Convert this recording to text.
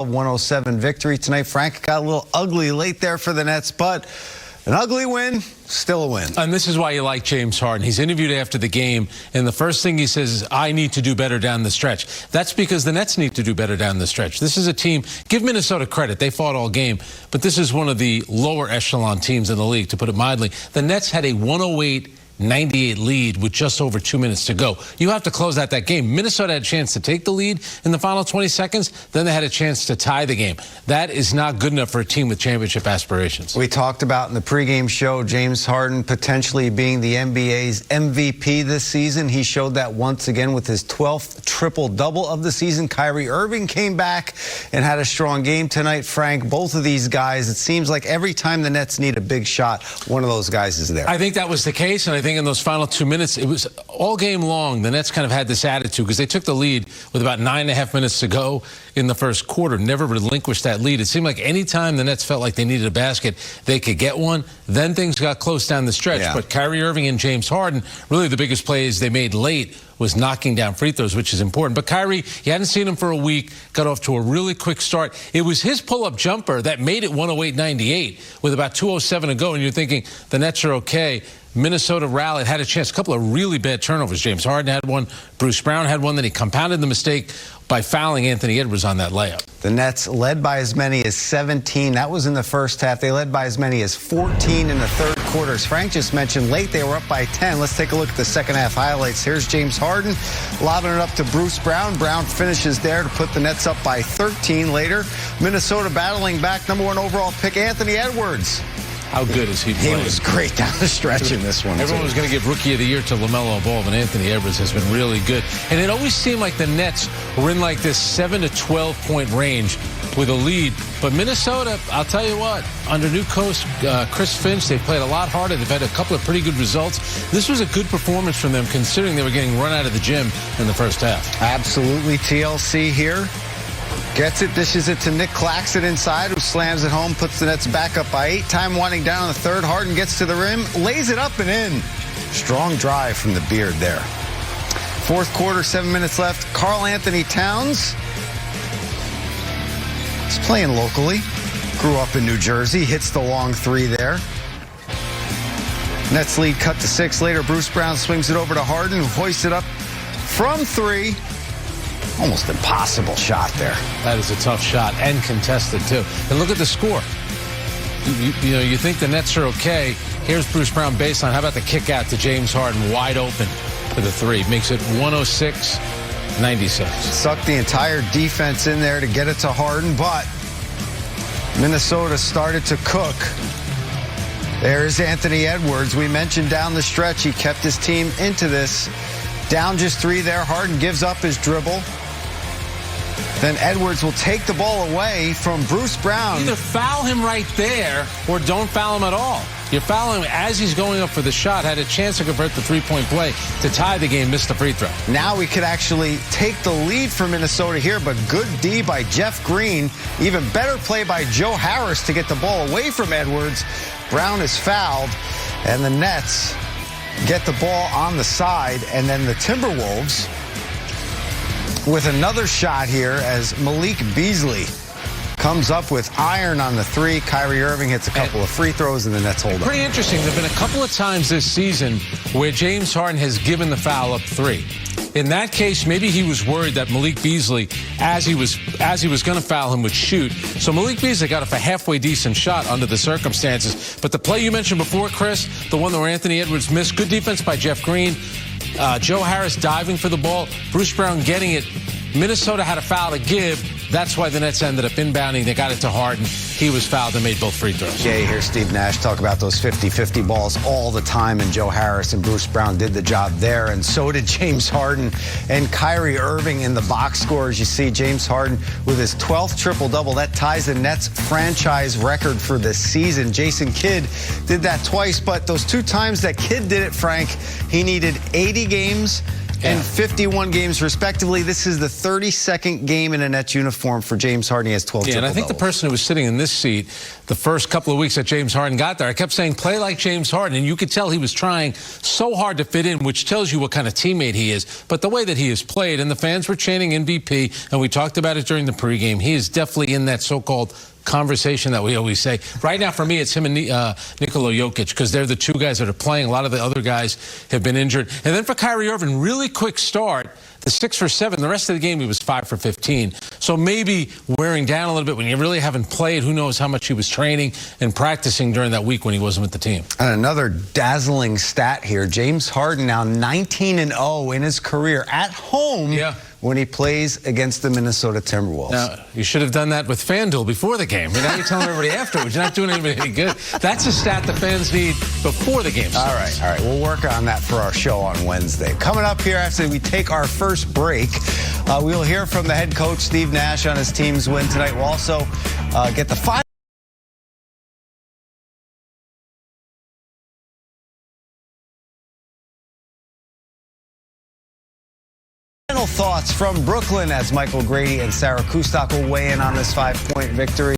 107 victory tonight. Frank got a little ugly late there for the Nets, but an ugly win, still a win. And this is why you like James Harden. He's interviewed after the game, and the first thing he says is, I need to do better down the stretch. That's because the Nets need to do better down the stretch. This is a team, give Minnesota credit, they fought all game, but this is one of the lower echelon teams in the league, to put it mildly. The Nets had a 108-98 lead with just over 2 minutes to go. You have to close out that game. Minnesota had a chance to take the lead in the final 20 seconds. Then they had a chance to tie the game. That is not good enough for a team with championship aspirations. We talked about in the pregame show James Harden potentially being the NBA's MVP this season. He showed that once again with his 12th triple-double of the season. Kyrie Irving came back and had a strong game tonight. Frank, both of these guys, it seems like every time the Nets need a big shot, one of those guys is there. I think that was the case, and I think in those final 2 minutes, it was all game long. The Nets kind of had this attitude because they took the lead with about 9.5 minutes to go in the first quarter, never relinquished that lead. It seemed like any time the Nets felt like they needed a basket, they could get one. Then things got close down the stretch. Yeah. But Kyrie Irving and James Harden, really the biggest plays they made late was knocking down free throws, which is important. But Kyrie, you hadn't seen him for a week, got off to a really quick start. It was his pull-up jumper that made it 108-98 with about 2:07 to go, and you're thinking the Nets are okay. Minnesota rallied, had a chance. A couple of really bad turnovers. James Harden had one. Bruce Brown had one. Then he compounded the mistake by fouling Anthony Edwards on that layup. The Nets led by as many as 17. That was in the first half. They led by as many as 14 in the third quarter. As Frank just mentioned, late they were up by 10. Let's take a look at the second half highlights. Here's James Harden lobbing it up to Bruce Brown. Brown finishes there to put the Nets up by 13 later. Minnesota battling back number 1 overall pick Anthony Edwards. How good is he playing? He was great down the stretch in this one. Everyone was going to give Rookie of the Year to LaMelo Ball, but Anthony Edwards has been really good. And it always seemed like the Nets were in like this 7 to 12 point range with a lead. But Minnesota, I'll tell you what, under new coach Chris Finch, they played a lot harder. They've had a couple of pretty good results. This was a good performance from them, considering they were getting run out of the gym in the first half. Absolutely. TLC here. Gets it, dishes it to Nick Claxton inside, who slams it home, puts the Nets back up by 8. Time winding down in the third. Harden gets to the rim, lays it up and in. Strong drive from the beard there. Fourth quarter, 7 minutes left. Karl Anthony Towns is playing locally. Grew up in New Jersey, hits the long three there. Nets lead cut to 6 later. Bruce Brown swings it over to Harden, who hoists it up from 3. Almost impossible shot there. That is a tough shot, and contested, too. And look at the score. You know, you think the Nets are okay. Here's Bruce Brown baseline. How about the kick out to James Harden, wide open for the 3. Makes it 106-96. Sucked the entire defense in there to get it to Harden, but Minnesota started to cook. There's Anthony Edwards. We mentioned down the stretch, he kept his team into this. Down just 3 there. Harden gives up his dribble. Then Edwards will take the ball away from Bruce Brown. Either foul him right there or don't foul him at all. You foul him as he's going up for the shot, had a chance to convert the 3-point play to tie the game, missed the free throw. Now we could actually take the lead for Minnesota here, but good D by Jeff Green. Even better play by Joe Harris to get the ball away from Edwards. Brown is fouled, and the Nets get the ball on the side, and then the Timberwolves with another shot here as Malik Beasley comes up with iron on the 3. Kyrie Irving hits a couple of free throws, and the Nets hold up. Pretty interesting. There have been a couple of times this season where James Harden has given the foul up 3. In that case, maybe he was worried that Malik Beasley, as he was going to foul him, would shoot. So Malik Beasley got off a halfway decent shot under the circumstances. But the play you mentioned before, Chris, the one where Anthony Edwards missed, good defense by Jeff Green. Joe Harris diving for the ball. Bruce Brown getting it. Minnesota had a foul to give. That's why the Nets ended up inbounding. They got it to Harden. He was fouled and made both free throws. Yeah, you hear Steve Nash talk about those 50-50 balls all the time, and Joe Harris and Bruce Brown did the job there, and so did James Harden and Kyrie Irving in the box scores. You see James Harden with his 12th triple-double. That ties the Nets franchise record for the season. Jason Kidd did that twice, but those 2 times that Kidd did it, Frank, he needed 80 games and 51 games, respectively. This is the 32nd game in a Nets uniform for James Harden. He has 12 and I think the person who was sitting in this seat the first couple of weeks that James Harden got there, I kept saying, play like James Harden. And you could tell he was trying so hard to fit in, which tells you what kind of teammate he is. But the way that he has played, and the fans were chanting MVP, and we talked about it during the pregame, he is definitely in that so-called conversation that we always say. Right now, for me, it's him and Nikola Jokic, because they're the two guys that are playing. A lot of the other guys have been injured. And then for Kyrie Irving, really quick start. The 6 for 7. The rest of the game, he was 5 for 15. So maybe wearing down a little bit when you really haven't played. Who knows how much he was training and practicing during that week when he wasn't with the team. And another dazzling stat here. James Harden now 19-0 in his career at home. When he plays against the Minnesota Timberwolves. Now, you should have done that with FanDuel before the game. Now you're telling everybody afterwards. You're not doing anybody any good. That's a stat the fans need before the game starts. All right. We'll work on that for our show on Wednesday. Coming up here after we take our first break, we'll hear from the head coach, Steve Nash, on his team's win tonight. We'll also get the final thoughts from Brooklyn as Michael Grady and Sarah Kustok will weigh in on this 5-point victory.